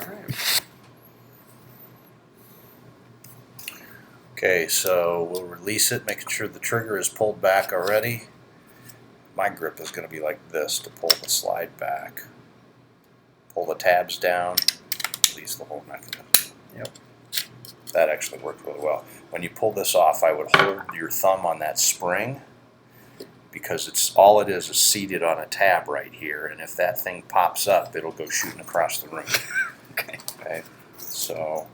right. Okay, so we'll release it, making sure the trigger is pulled back already. My grip is going to be like this to pull the slide back. Pull the tabs down, release the whole mechanism. Yep. That actually worked really well. When you pull this off, I would hold your thumb on that spring because it's all it is seated on a tab right here, and if that thing pops up, it'll go shooting across the room. Okay. Okay. So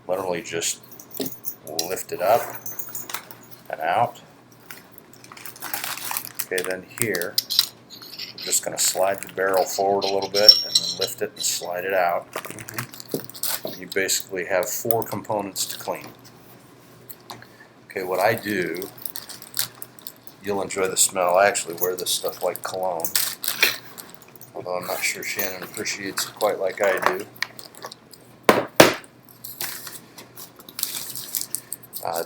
literally just lift it up and out. Okay, then here, we're just going to slide the barrel forward a little bit and then lift it and slide it out. You basically have 4 components to clean. Okay, what I do, you'll enjoy the smell. I actually wear this stuff like cologne, although I'm not sure Shannon appreciates it quite like I do.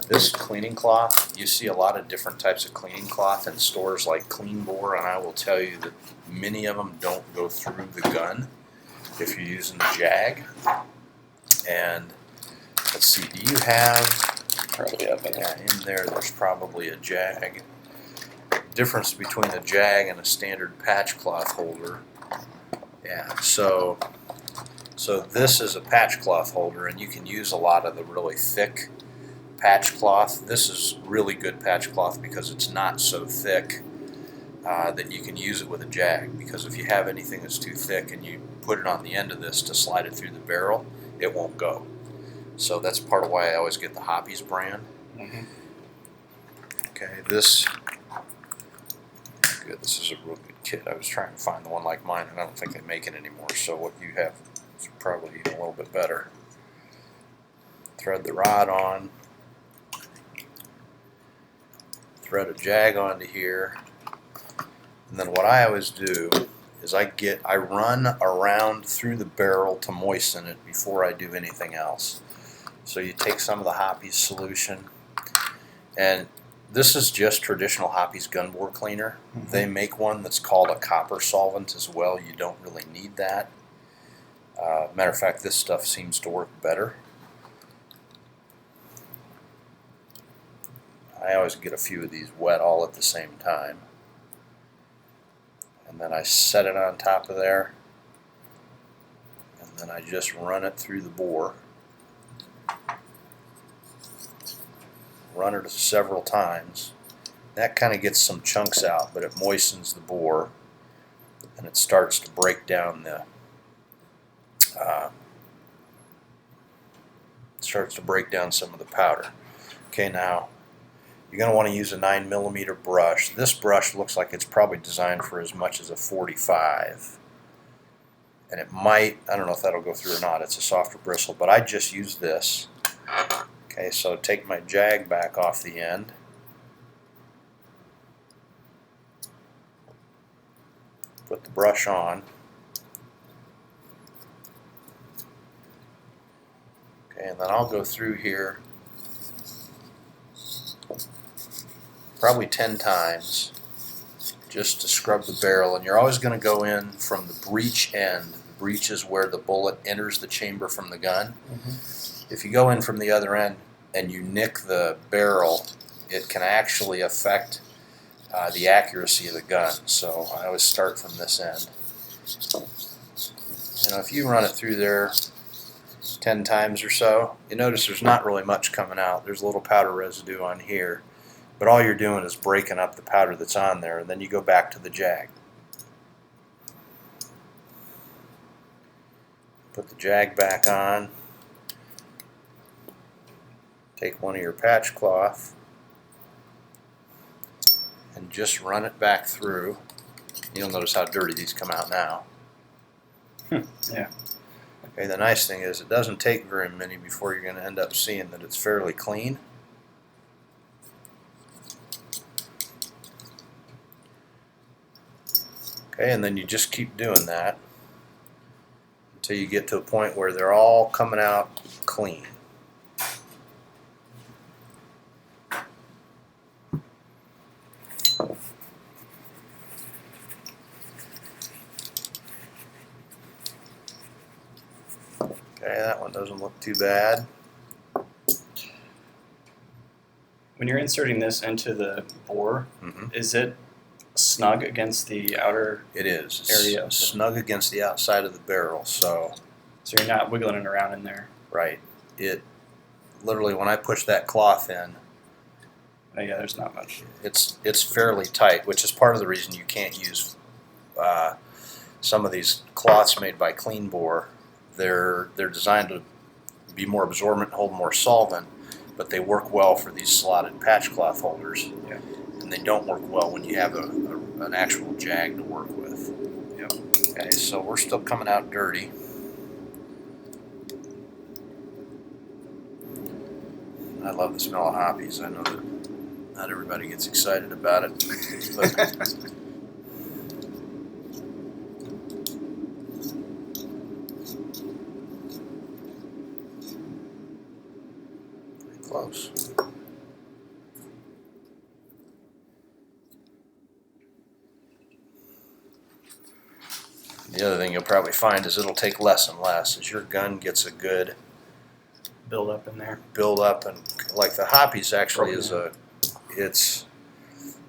This cleaning cloth, you see a lot of different types of cleaning cloth in stores like Clean Bore, and I will tell you that many of them don't go through the gun if you're using the Jag. And let's see, do you have, Probably up in there. in there, there's probably a Jag. Difference between a Jag and a standard patch cloth holder. Yeah, so this is a patch cloth holder, and you can use a lot of the really thick patch cloth. This is really good patch cloth because it's not so thick that you can use it with a Jag, because if you have anything that's too thick and you put it on the end of this to slide it through the barrel, it won't go. So that's part of why I always get the Hoppe's brand. Okay, this is a real good kit. I was trying to find the one like mine, and I don't think they make it anymore, so what you have is probably even a little bit better. Thread the rod on, thread a Jag onto here, and then what I always do is I run around through the barrel to moisten it before I do anything else. So you take some of the Hoppe's solution, and this is just traditional Hoppe's gun bore cleaner. They make one that's called a copper solvent as well. You don't really need that. Matter of fact, this stuff seems to work better. I always get a few of these wet all at the same time. And then I set it on top of there, and then I just run it through the bore. Run it several times. That kind of gets some chunks out, but it moistens the bore, and it starts to break down the some of the powder. Okay, now you're going to want to use a 9mm brush. This brush looks like it's probably designed for as much as a 45. And it might, I don't know if that'll go through or not, it's a softer bristle, but I just use this. Okay, so take my Jag back off the end. Put the brush on. Okay, and then I'll go through here probably 10 times just to scrub the barrel, and you're always going to go in from the breech end. The breech is where the bullet enters the chamber from the gun. If you go in from the other end and you nick the barrel, it can actually affect the accuracy of the gun. So I always start from this end. You know, if you run it through there 10 times or so, you notice there's not really much coming out. There's a little powder residue on here, but all you're doing is breaking up the powder that's on there, and then you go back to the Jag. Put the Jag back on. Take one of your patch cloth and just run it back through. You'll notice how dirty these come out now. Yeah. Okay, the nice thing is it doesn't take very many before you're going to end up seeing that it's fairly clean. Okay, and then you just keep doing that until you get to a point where they're all coming out clean. Okay, that one doesn't look too bad. When you're inserting this into the bore, is it snug against the outer It is. It's area? snug against the outside of the barrel, so you're not wiggling it around in there. right. It literally, when I push that cloth in, Oh yeah, there's not much. it's fairly tight, which is part of the reason you can't use some of these cloths made by Clean Bore. They're designed to be more absorbent, hold more solvent, but they work well for these slotted patch cloth holders. Yeah. And they don't work well when you have an actual jag to work with. Yep. Okay, so we're still coming out dirty. I love the smell of hoppies. I know that not everybody gets excited about it, but pretty close. The other thing you'll probably find is it'll take less and less as your gun gets a good Build up in there. build up, and like the hoppies actually is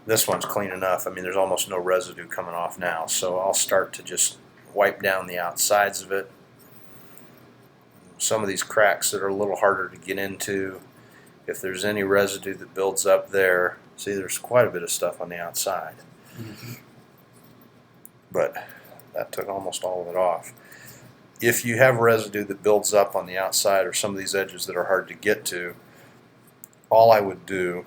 this one's clean enough. I mean, there's almost no residue coming off now, so I'll start to just wipe down the outsides of it. Some of these cracks that are a little harder to get into, if there's any residue that builds up there, see there's quite a bit of stuff on the outside. But that took almost all of it off. If you have residue that builds up on the outside or some of these edges that are hard to get to, all I would do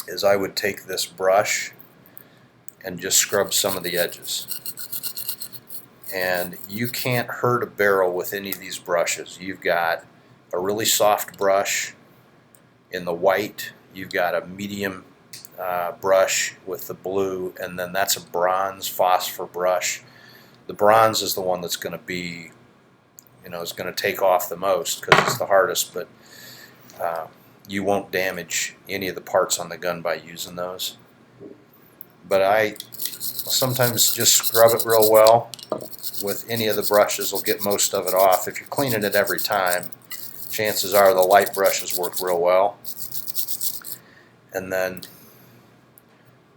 is I would take this brush and just scrub some of the edges. And you can't hurt a barrel with any of these brushes. You've got a really soft brush in the white, you've got a medium brush with the blue, and then that's a bronze phosphor brush. The bronze is the one that's going to be, is going to take off the most because it's the hardest, but you won't damage any of the parts on the gun by using those. But I sometimes just scrub it real well with any of the brushes. Will get most of it off. If you're cleaning it every time, chances are the light brushes work real well. And then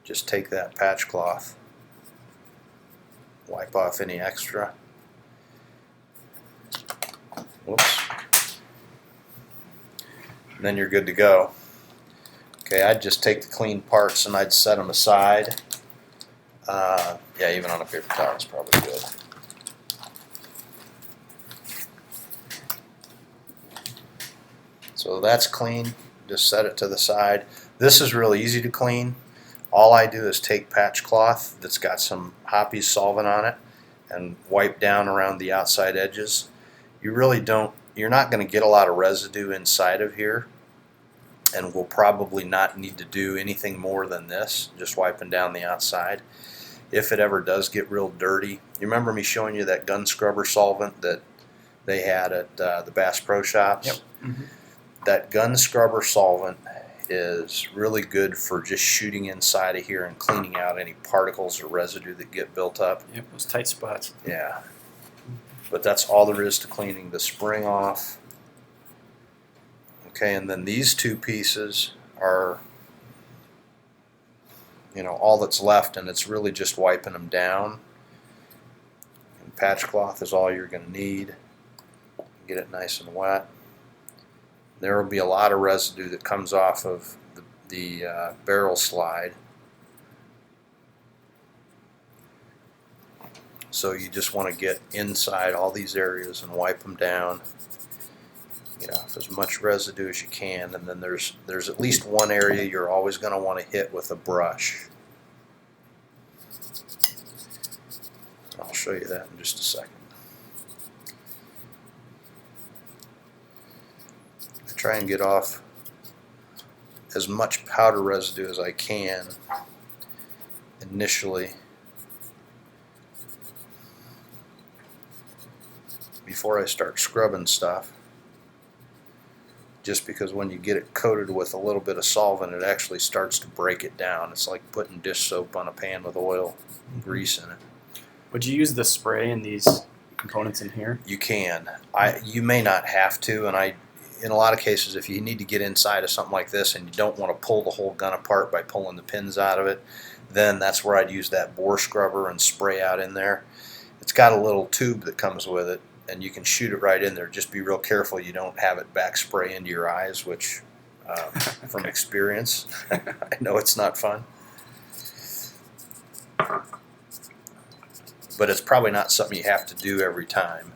just take that patch cloth, wipe off any extra. Whoops. And then you're good to go. Okay, I'd just take the clean parts and I'd set them aside. Yeah, even on a paper towel is probably good. So that's clean. Just set it to the side. This is really easy to clean. All I do is take patch cloth that's got some Hoppe solvent on it and wipe down around the outside edges. You're not going to get a lot of residue inside of here, and we'll probably not need to do anything more than this, just wiping down the outside. If it ever does get real dirty, you remember me showing you that gun scrubber solvent that they had at the Bass Pro Shops? Yep. That gun scrubber solvent is really good for just shooting inside of here and cleaning out any particles or residue that get built up. Yep, those tight spots. Yeah. But that's all there is to cleaning the spring off. Okay, and then these two pieces are, all that's left, and it's really just wiping them down. And patch cloth is all you're going to need. Get it nice and wet. There will be a lot of residue that comes off of the barrel slide. So you just want to get inside all these areas and wipe them down. As much residue as you can, and then there's at least one area you're always going to want to hit with a brush. I'll show you that in just a second. I try and get off as much powder residue as I can initially before I start scrubbing stuff. Just because when you get it coated with a little bit of solvent, it actually starts to break it down. It's like putting dish soap on a pan with oil and grease in it. Would you use the spray in these components in here? You can. You may not have to, and in a lot of cases, if you need to get inside of something like this and you don't want to pull the whole gun apart by pulling the pins out of it, then that's where I'd use that bore scrubber and spray out in there. It's got a little tube that comes with it, and you can shoot it right in there. Just be real careful you don't have it back spray into your eyes, which from experience, I know it's not fun. But it's probably not something you have to do every time.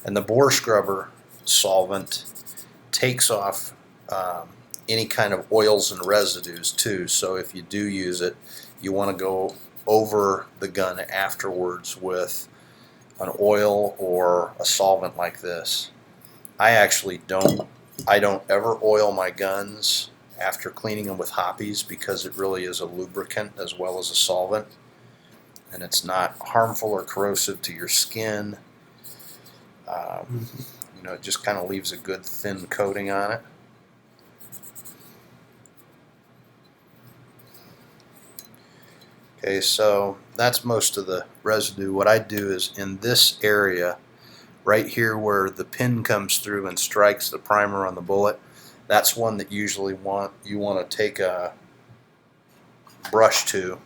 And the bore scrubber solvent takes off any kind of oils and residues too. So if you do use it, you want to go over the gun afterwards with an oil or a solvent like this. I actually don't ever oil my guns after cleaning them with Hoppe's because it really is a lubricant as well as a solvent, and it's not harmful or corrosive to your skin. You know, it just kind of leaves a good thin coating on it. Okay, so that's most of the residue. What I do is in this area right here where the pin comes through and strikes the primer on the bullet, that's one that usually you want to take a brush to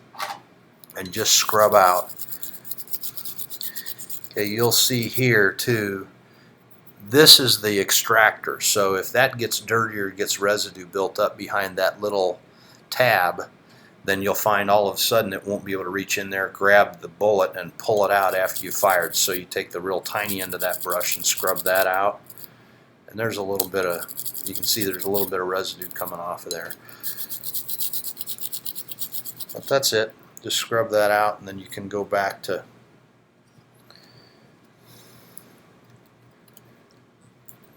and just scrub out. Okay, you'll see here too, this is the extractor. So if that gets dirty or gets residue built up behind that little tab, then you'll find all of a sudden it won't be able to reach in there, grab the bullet, and pull it out after you fired. So you take the real tiny end of that brush and scrub that out. And there's a little bit of, you can see there's a little bit of residue coming off of there. But that's it. Just scrub that out, and then you can go back to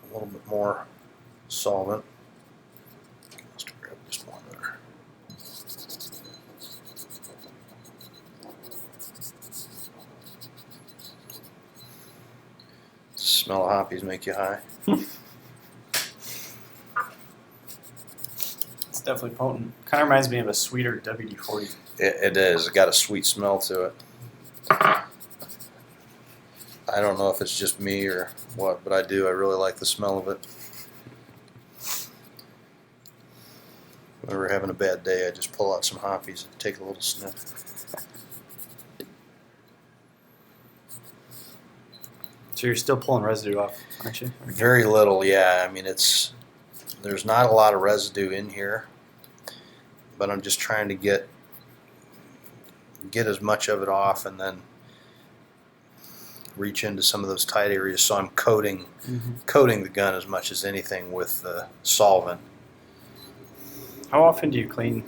a little bit more solvent. Let's grab just one there. Smell of Hoppe's make you high. It's definitely potent. Kind of reminds me of a sweeter WD-40. It is. It's got a sweet smell to it. I don't know if it's just me or what, but I do. I really like the smell of it. When we're having a bad day, I just pull out some Hoppe's and take a little sniff. So you're still pulling residue off, aren't you? Very little, yeah. I mean, there's not a lot of residue in here, but I'm just trying to get as much of it off and then reach into some of those tight areas. So I'm coating the gun as much as anything with the solvent. How often do you clean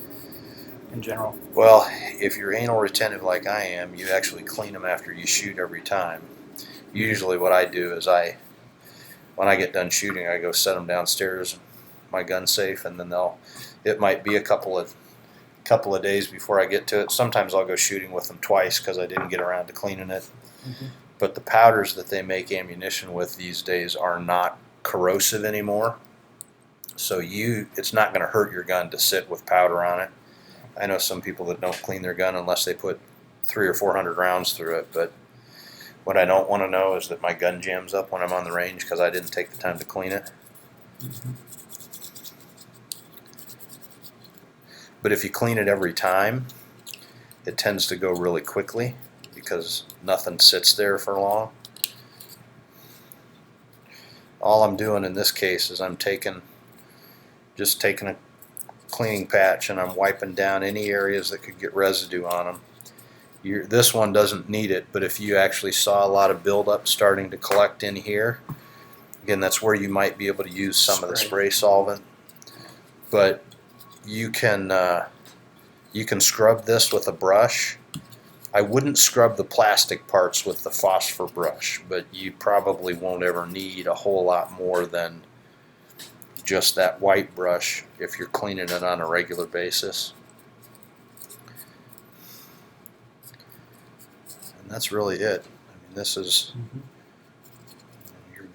in general? Well, if you're anal retentive like I am, you actually clean them after you shoot every time. Usually what I do is when I get done shooting, I go set them downstairs in my gun safe, and then it might be a couple of days before I get to it. Sometimes I'll go shooting with them twice because I didn't get around to cleaning it. But the powders that they make ammunition with these days are not corrosive anymore. So it's not going to hurt your gun to sit with powder on it. I know some people that don't clean their gun unless they put 300 or 400 rounds through it, but what I don't want to know is that my gun jams up when I'm on the range because I didn't take the time to clean it. But if you clean it every time, it tends to go really quickly because nothing sits there for long. All I'm doing in this case is I'm just taking a cleaning patch and I'm wiping down any areas that could get residue on them. This one doesn't need it, but if you actually saw a lot of buildup starting to collect in here, again, that's where you might be able to use some of the spray solvent. But you can scrub this with a brush. I wouldn't scrub the plastic parts with the phosphor brush, but you probably won't ever need a whole lot more than just that white brush if you're cleaning it on a regular basis. And that's really it. I mean, this is your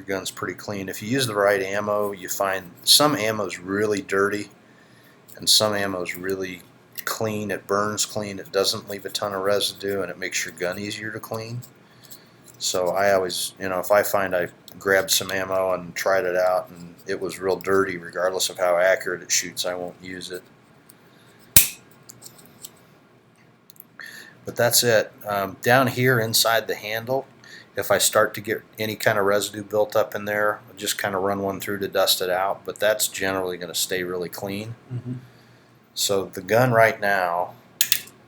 gun's pretty clean. If you use the right ammo, you find some ammo's really dirty and some ammo's really clean, it burns clean, it doesn't leave a ton of residue, and it makes your gun easier to clean. So I always, if I find I grabbed some ammo and tried it out and it was real dirty, regardless of how accurate it shoots, I won't use it. But that's it. Down here inside the handle, if I start to get any kind of residue built up in there, I'll just kind of run one through to dust it out, but that's generally going to stay really clean. Mm-hmm. So the gun right now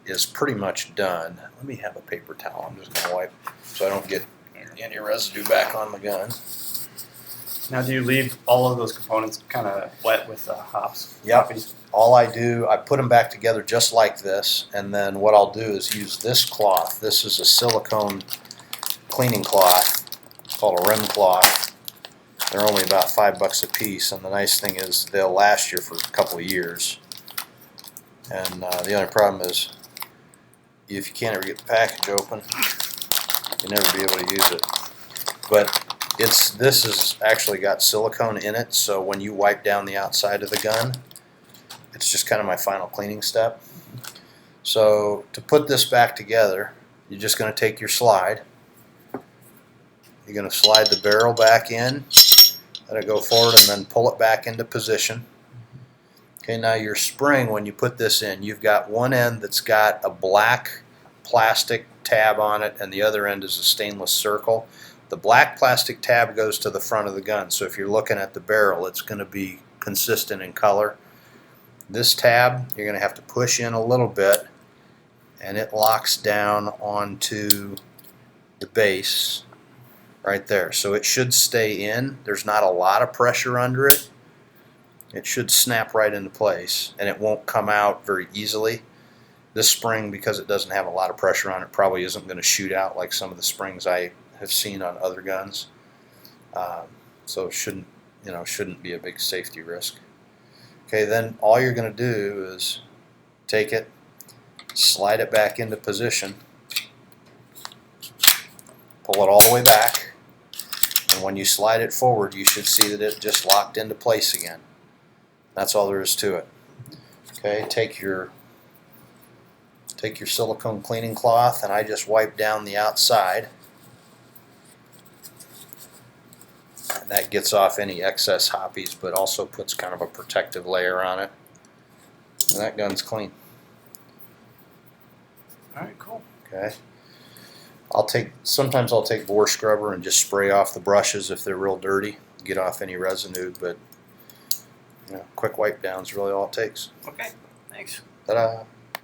is pretty much done. Let me have a paper towel. I'm just going to wipe so I don't get any residue back on the gun. Now, do you leave all of those components kind of wet with hops? Yep. Hoppies? All I do, I put them back together just like this, and then what I'll do is use this cloth. This is a silicone cleaning cloth. It's called a rim cloth. They're only about $5 a piece, and the nice thing is they'll last you for a couple of years. And the only problem is if you can't ever get the package open, you'll never be able to use it. But this has actually got silicone in it, so when you wipe down the outside of the gun, it's just kind of my final cleaning step. So to put this back together, you're just going to take your slide. You're going to slide the barrel back in, let it go forward, and then pull it back into position. Okay, now your spring, when you put this in, you've got one end that's got a black plastic tab on it, and the other end is a stainless circle. The black plastic tab goes to the front of the gun, so if you're looking at the barrel, it's going to be consistent in color. This tab, you're going to have to push in a little bit, and it locks down onto the base right there. So it should stay in. There's not a lot of pressure under it. It should snap right into place, and it won't come out very easily. This spring, because it doesn't have a lot of pressure on it, probably isn't going to shoot out like some of the springs I have seen on other guns. So it shouldn't be a big safety risk. Okay, then all you're going to do is take it, slide it back into position, pull it all the way back, and when you slide it forward, you should see that it just locked into place again. That's all there is to it. Okay, take your silicone cleaning cloth, and I just wipe down the outside. And that gets off any excess hoppies, but also puts kind of a protective layer on it. And that gun's clean. Alright, cool. Okay. Sometimes I'll take bore scrubber and just spray off the brushes if they're real dirty, get off any residue, but quick wipe down is really all it takes. Okay, thanks. Ta-da!